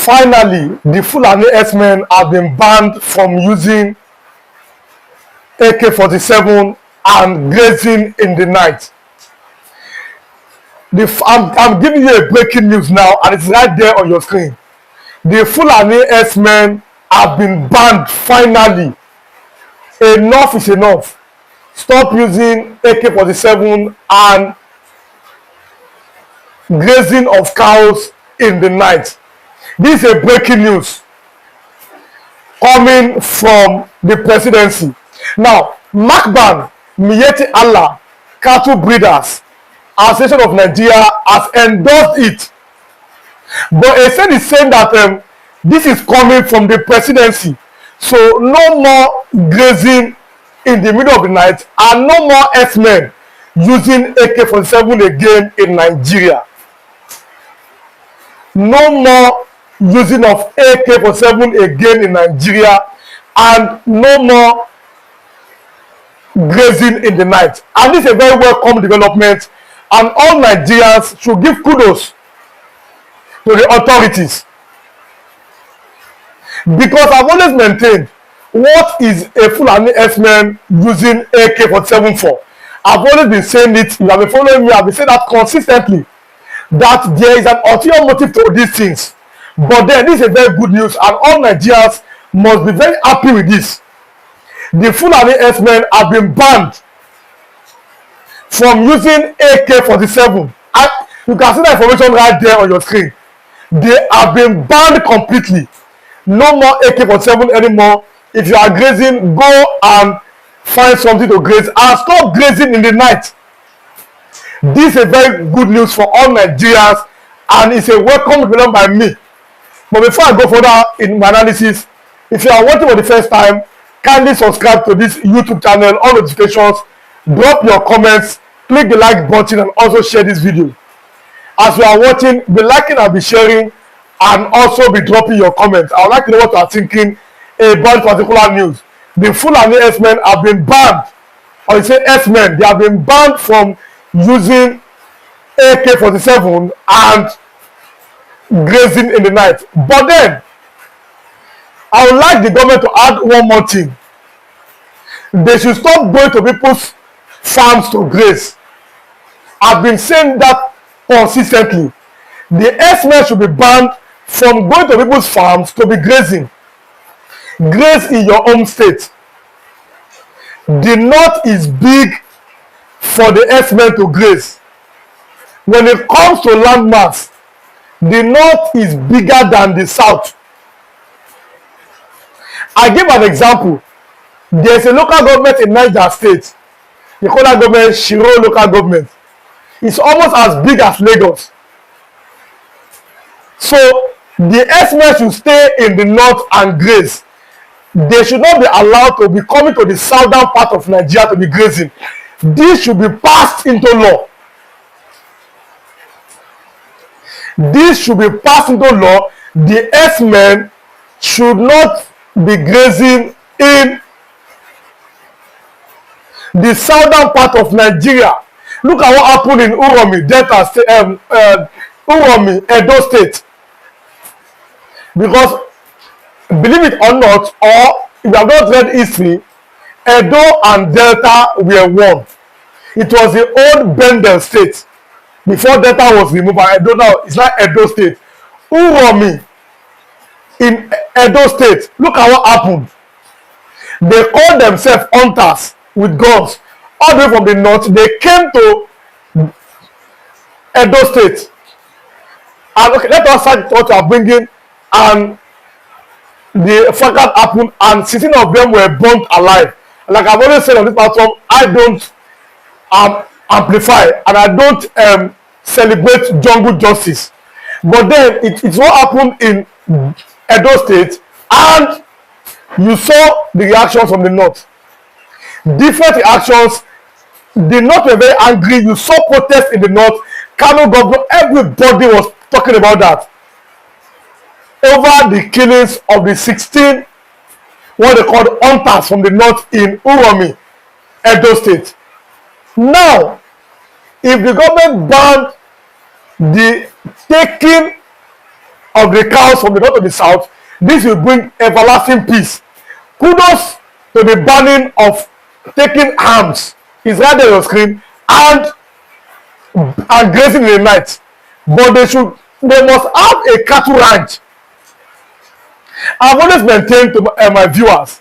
Finally, the Fulani herdsmen have been banned from using AK-47 and grazing in the night. I'm giving you a breaking news now, and it's right there on your screen. The Fulani herdsmen have been banned finally. Enough is enough. Stop using AK-47 and grazing of cows in the night. This is a breaking news coming from the presidency. Now, Makban Miyetti Allah Cattle Breeders Association of Nigeria has endorsed it. But ASN is saying that this is coming from the presidency. So no more grazing in the middle of the night and no more herdsmen using AK-47 again in Nigeria. No more using of AK-47 again in Nigeria, and no more grazing in the night. And this is a very welcome development, and all Nigerians should give kudos to the authorities, because I've always maintained, what is a Fulani herdsman using AK-47 for? I've always been saying it. You have been following me. I've been saying that consistently, that there is an ulterior motive to these things. But then this is a very good news, and all Nigerians must be very happy with this. The Fulani herdsmen have been banned from using AK-47. You can see the information right there on your screen. They have been banned completely. No more AK-47 anymore. If you are grazing, go and find something to graze and stop grazing in the night. This is a very good news for all Nigerians, and it's a welcome development by me. But before I go further in my analysis, if you are watching for the first time, kindly subscribe to this YouTube channel, on notifications, drop your comments, click the like button, and also share this video. As you are watching, be liking and be sharing, and also be dropping your comments. I would like to know what you are thinking about particular news. The Fulani herdsmen have been banned, or you say herdsmen, they have been banned from using AK-47 and grazing in the night. But then, I would like the government to add one more thing. They should stop going to people's farms to graze. I've been saying that consistently. The herdsmen should be banned from going to people's farms to be grazing. Graze in your home state. The north is big for the herdsmen to graze. When it comes to landmass, the north is bigger than the south. I give an example. There's a local government in Niger State. They call that government Shiro local government. It's almost as big as Lagos. So the herdsmen should stay in the north and graze. They should not be allowed to be coming to the southern part of Nigeria to be grazing. This should be passed into law. This should be passed into law. The herdsmen should not be grazing in the southern part of Nigeria. Look at what happened in Uromi, Delta State, Uromi, Edo State. Because, believe it or not, or if you have not read history, Edo and Delta were one. It was the old Bendel State. Before Delta was removed by Edo, now it's like Edo State. Uromi in Edo State, look at what happened. They called themselves hunters with guns. All the way from the north, they came to Edo State. And okay, let us start what we are bringing. And the fracas happened, and 16 of them were burnt alive. Like I've always said on this platform, I don't amplify and I don't celebrate jungle justice. But then it's what happened in Edo State, and you saw the reactions from the north. Different reactions. The north were very angry. You saw protests in the north. Kano government, everybody was talking about that. Over the killings of the 16, what they called hunters from the north in Uromi, Edo State. Now, if the government banned the taking of the cows from the north to the south. This will bring everlasting peace. Kudos to the banning of taking arms. It's right there on your screen. And grazing in the night. But they must have a cattle ranch. I've always maintained to my viewers,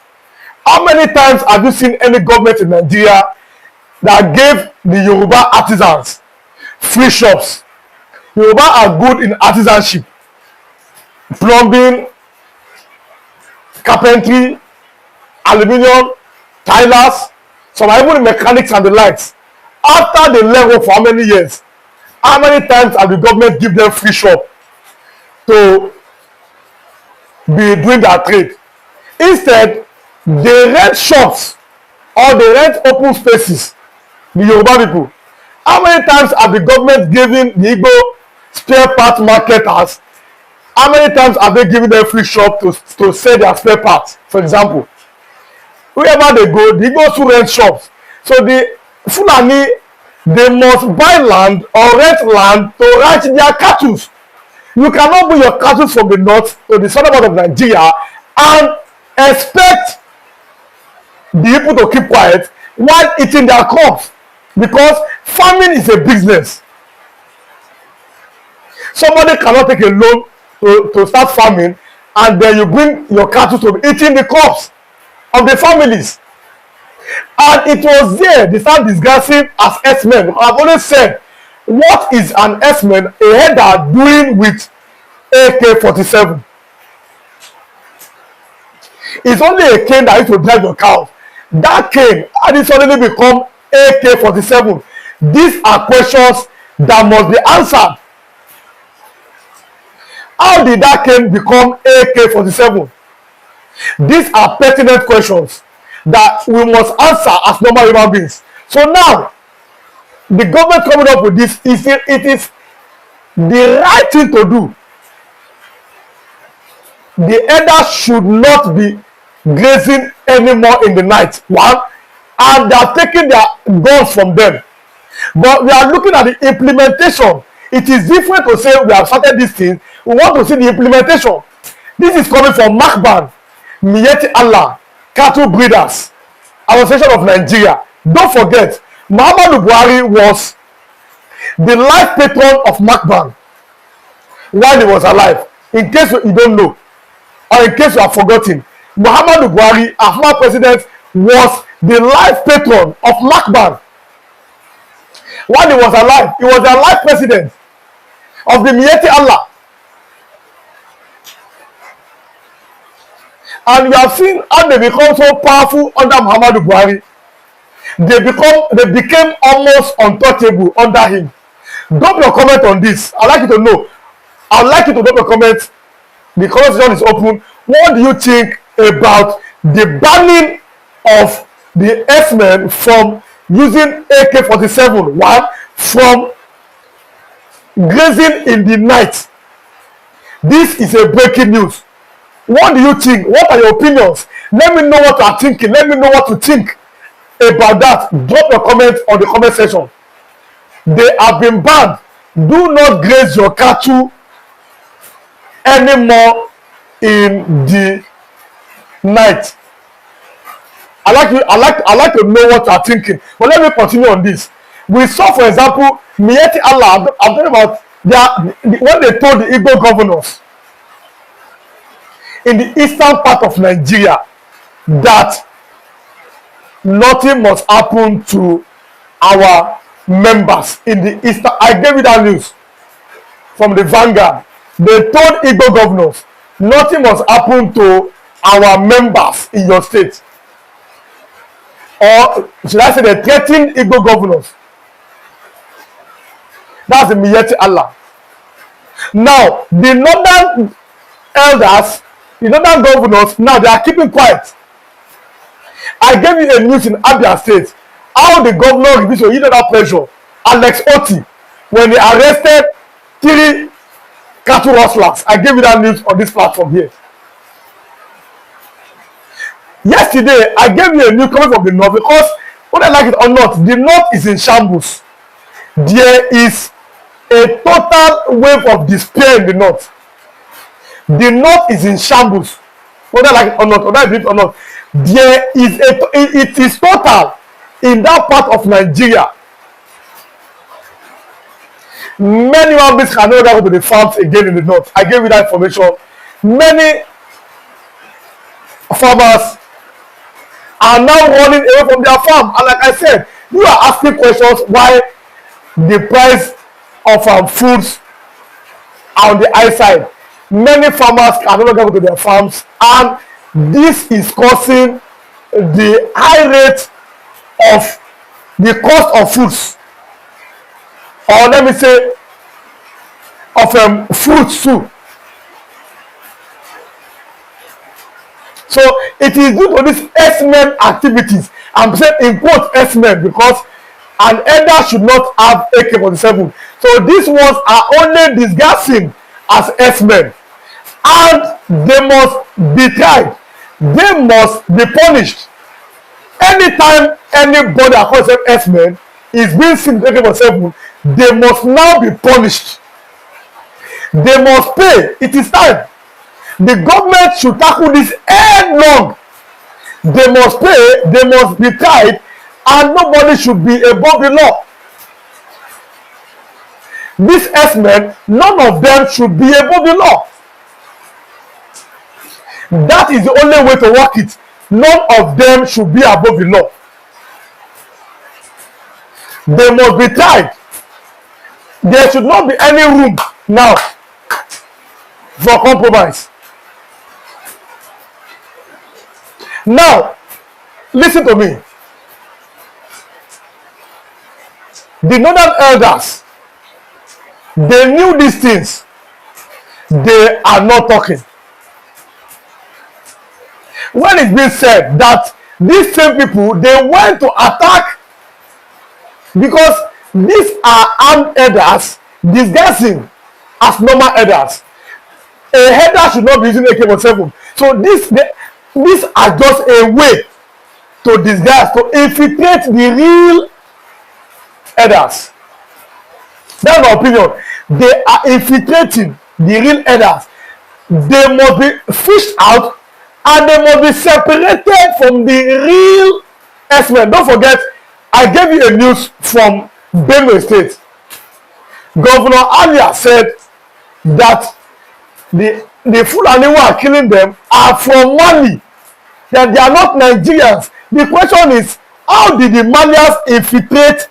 how many times have you seen any government in Nigeria that gave the Yoruba artisans free shops? Yoruba are good in artisanship, plumbing, carpentry, aluminium, tilers, some are even mechanics and the likes. After they level for how many years? How many times have the government give them free shop to be doing their trade? Instead, they rent shops or they rent open spaces. The Yoruba people. How many times have the government given the Igbo spare part marketers? How many times have they given them free shop to sell their spare parts? For example, wherever they go, the Igbos who rent shops. So the Fulani, they must buy land or rent land to ranch their cattle. You cannot bring your cattle from the north to the southern part of Nigeria and expect the people to keep quiet while eating their crops, because farming is a business. Somebody cannot take a loan to start farming and then you bring your cattle to be eating the crops of the families. And it was there they start discussing as S-men. I've always said, what is an S-man, a herder, doing with AK-47? It's only a cane that used to drive your cows. That cane had it suddenly become AK-47. These are questions that must be answered. How did that cane become AK-47? These are pertinent questions that we must answer as normal human beings. So now, the government coming up with this, it is the right thing to do. The elder should not be grazing anymore in the night. One, and they are taking their guns from them. But we are looking at the implementation. It is different to say we have started this thing. We want to see the implementation. This is coming from Makban, Miyetti Allah, Cattle Breeders Association of Nigeria. Don't forget, Muhammadu Buhari was the life patron of Makban while he was alive. In case you don't know, or in case you have forgotten, Muhammadu Buhari, our former president, was the life patron of Makban. While he was alive, he was the life president of the Miyetti Allah. And you have seen how they become so powerful under Muhammadu Buhari. They became almost untouchable under him. Drop your comment on this. I'd like you to know. I'd like you to drop your comment. The comment section is open. What do you think about the banning of the S-men from using AK-47? One, from grazing in the night. This is a breaking news. What do you think? What are your opinions? Let me know what you are thinking. Let me know what you think about that. Drop your comments on the comment section. They have been banned. Do not graze your cattle anymore in the night. I like to know what you are thinking. But let me continue on this. We saw, for example, Miyetti Allah. I'm talking about when they told the Igbo governors in the eastern part of Nigeria that nothing must happen to our members in the eastern. I gave you that news from the Vanguard. They told Igbo governors nothing must happen to our members in your state. Or should I say they threatened Igbo governors. That's the Miyetti Allah. Now, the northern elders, the northern governors, now they are keeping quiet. I gave you a news in Abia State, how the governor refused to eat under pressure, Alex Oti, when they arrested 3 cattle rustlers. I gave you that news on this platform here. Yesterday, I gave you a news coming from the north because, whether I like it or not, the north is in shambles. There is a total wave of despair in the north. The north is in shambles, whether like it or not, whether I believe or not. There is it is total in that part of Nigeria. Many families can no longer go to the farms again in the north. I gave you that information. Many farmers are now running away from their farm, and like I said, you are asking questions why the price of foods are on the high side. Many farmers can no longer go to their farms, and this is causing the high rate of the cost of foods, or let me say of fruits too. So it is due to these S-men activities. I'm saying in quote S-men because an elder should not have AK-47. So these ones are only disguising as S-men, and they must be tried. They must be punished. Anytime anybody that calls them S-men is being seen with AK-47, they must now be punished. They must pay. It is time. The government should tackle this headlong. They must pay, they must be tried, and nobody should be above the law. These S-men, none of them should be above the law. That is the only way to work it. None of them should be above the law. They must be tried. There should not be any room now for compromise. Now, listen to me. The northern elders, they knew these things. They are not talking. When it's been said that these same people, they went to attack because these are armed elders disguising as normal elders. A herder should not be using AK-47. So these are just a way to disguise, to infiltrate the real elders. That's my opinion. They are infiltrating the real elders. They must be fished out, and they must be separated from the real S-men. Don't forget, I gave you a news from Benue State. Governor Alia said that the Fulani who are killing them are from Mali, that they are not Nigerians. The question is, how did the Malians infiltrate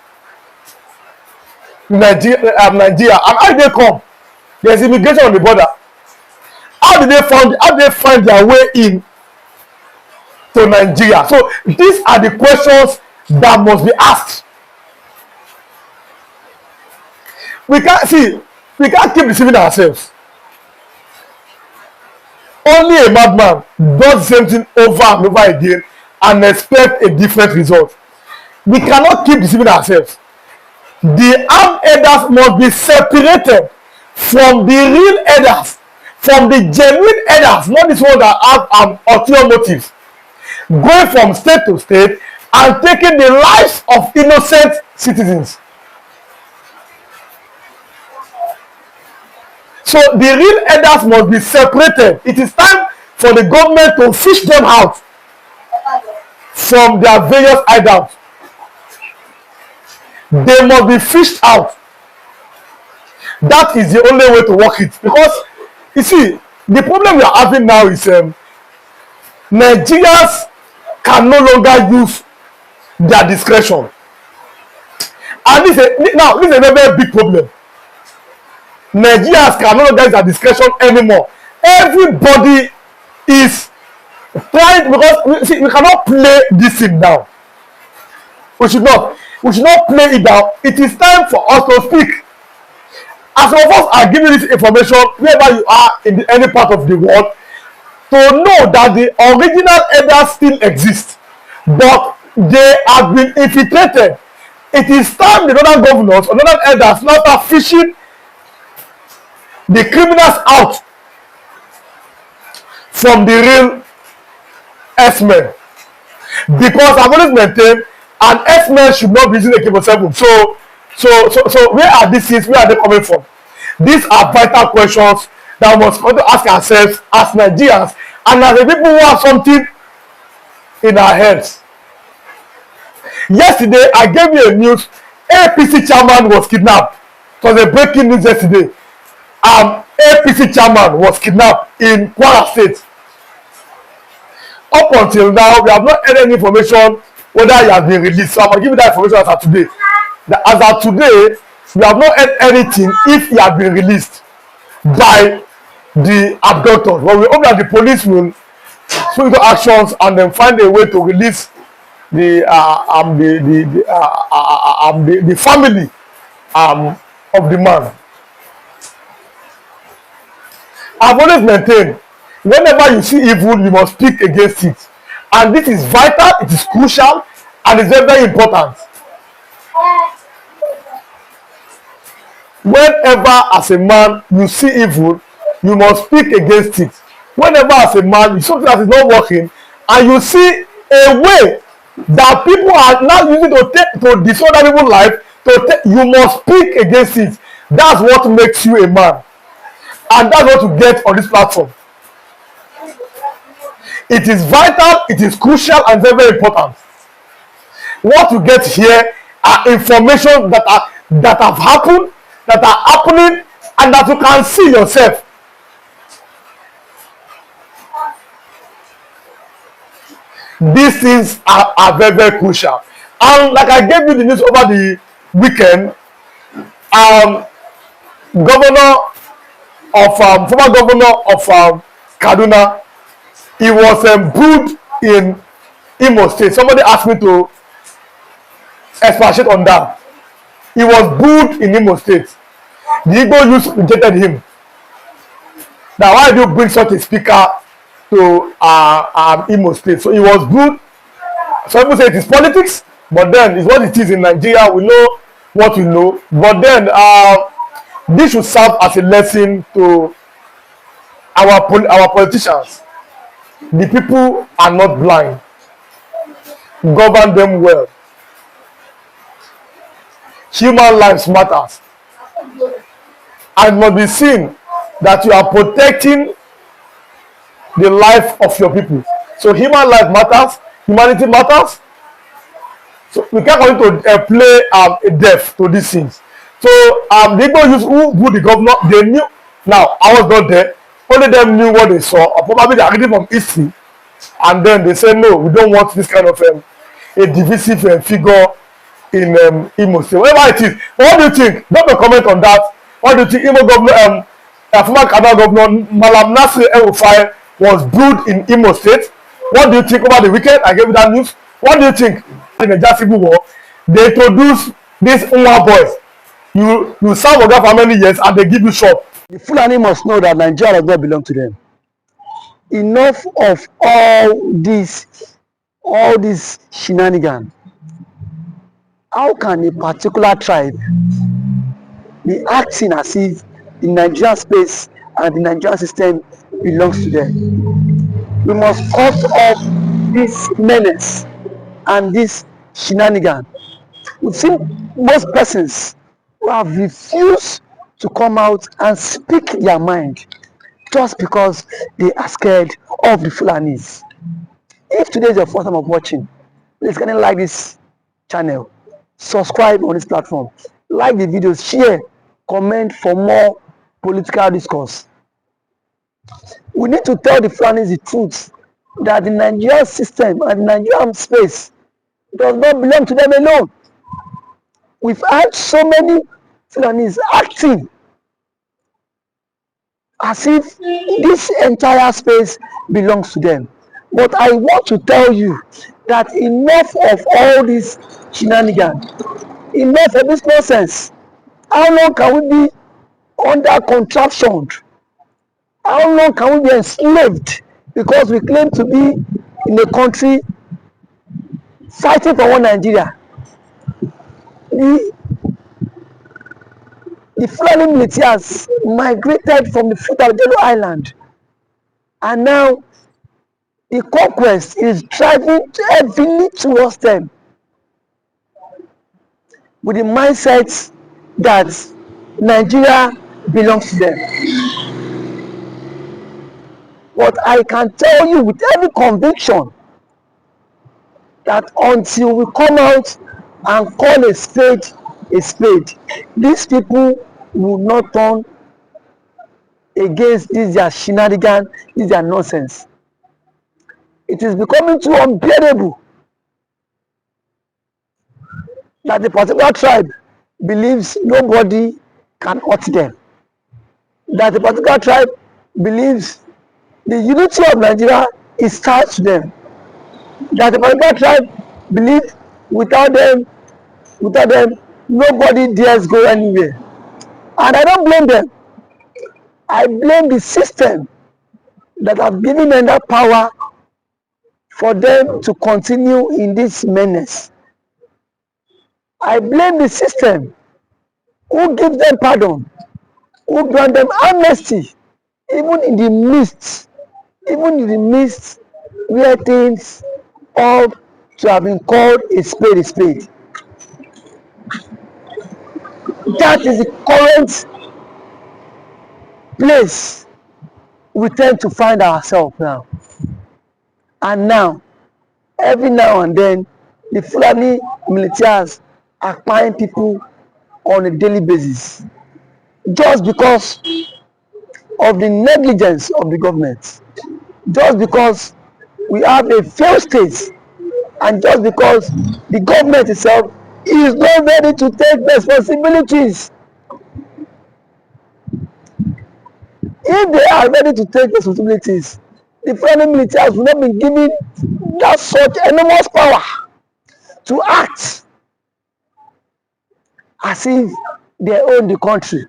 Nigeria, and how did they come? There's immigration on the border. How did they find their way in to Nigeria? So these are the questions that must be asked. We can't keep deceiving ourselves. Only a madman does the same thing over and over again and expect a different result. We cannot keep deceiving ourselves. The armed elders must be separated from the real elders, from the genuine elders, not this one that have ulterior motives, going from state to state and taking the lives of innocent citizens. So the real elders must be separated. It is time for the government to fish them out from their various hideouts. They must be fished out. That is the only way to work it. Because, you see, the problem we are having now is Nigerians can no longer use their discretion. And this is a very big problem. Nigerians can no longer use their discretion anymore. Everybody is trying, because we cannot play this thing now. We should not play it down. It is time for us to speak. As some of us are giving this information wherever you are in any part of the world, to know that the original elders still exist, but they have been infiltrated. It is time the northern governors or northern elders now start fishing the criminals out from the real S-men. Because I've always maintained an S-men should not be using AK-47. So where are these things? Where are they coming from? These are vital questions that we must want to ask ourselves as Nigerians and as the people who have something in our heads. Yesterday, I gave you a news. APC chairman was kidnapped. It was a breaking news yesterday. APC chairman was kidnapped in Kwara State. Up until now, we have not had any information whether he has been released. So I'm going to give you that information as of today. As of today, we have not heard anything if he has been released by the abductors. But we hope that the police will swing into actions and then find a way to release the family of the man. I've always maintained, whenever you see evil, you must speak against it. And this is vital, it is crucial, and it's very, very important. Whenever as a man you see evil, you must speak against it. Whenever as a man you see something that is not working, and you see a way that people are now using to destroy other people's life, you must speak against it. That's what makes you a man. And that's what you get on this platform. It is vital, it is crucial, and very, very important. What you get here are information that have happened, that are happening, and that you can see yourself. These things are very, very crucial. And like I gave you the news over the weekend, former governor of Kaduna, he was booed in Imo State. Somebody asked me to expatiate on that. He was booed in Imo State. The Igbo youth rejected him. Now, why do you bring such a speaker to Imo State? So he was booed. Some people say it is politics, but then it's what it is in Nigeria. We know what we know. But then this should serve as a lesson to our politicians. The people are not blind. Govern them well. Human lives matters. And must be seen that you are protecting the life of your people. So human life matters. Humanity matters. So we can't continue to play deaf to these things. So the Igbo youth who booed the governor, they knew. Now I was not there. Only them knew what they saw, or probably they are reading from history, and then they say no, we don't want this kind of a divisive figure in Imo State. Whatever it is, what do you think? Don't comment on that. What do you think? Imo governor, former Kaduna governor Malam Nasir El-Rufai was booed in Imo State. What do you think over the weekend? I gave you that news. What do you think? In the Just Civil War, they introduce these Unwa boys. You serve Oga for how many years, and they give you shop. The Fulani must know that Nigeria does not belong to them. Enough of all this shenanigans. How can a particular tribe be acting as if the Nigerian space and the Nigerian system belongs to them? We must cut off this menace and this shenanigans. We've seen most persons who have refused to come out and speak their mind just because they are scared of the Fulanis. If today is your first time of watching, please kindly like this channel, subscribe on this platform, like the videos, share, comment for more political discourse. We need to tell the Fulanis the truth that the Nigerian system and the Nigerian space does not belong to them alone. We've had so many Fulanis acting as if this entire space belongs to them. But I want to tell you that enough of all this shenanigans, enough of this nonsense. How long can we be under contraption? How long can we be enslaved because we claim to be in a country fighting for one Nigeria? The Fulani military has migrated from the foot of Jello Island, and now the conquest is driving heavily towards them with the mindset that Nigeria belongs to them. But I can tell you with every conviction that until we come out and call a spade, these people will not turn against this their shenanigan, this their nonsense. It is becoming too unbearable that the particular tribe believes nobody can hurt them. That the particular tribe believes the unity of Nigeria is tied to them. That the particular tribe believes without them, nobody dares go anywhere. And I don't blame them. I blame the system that have given them that power for them to continue in this menace. I blame the system who gives them pardon, who grant them amnesty, even in the midst where things ought to have been called a spade a spade. That is the current place we tend to find ourselves now. And now, every now and then, the Fulani militias are buying people on a daily basis just because of the negligence of the government, just because we have a failed state, and just because the government itself is not ready to take responsibilities. If they are ready to take responsibilities, the Fulani militias will not be given that such enormous power to act as if they own the country.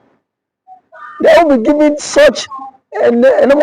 They will be given such enormous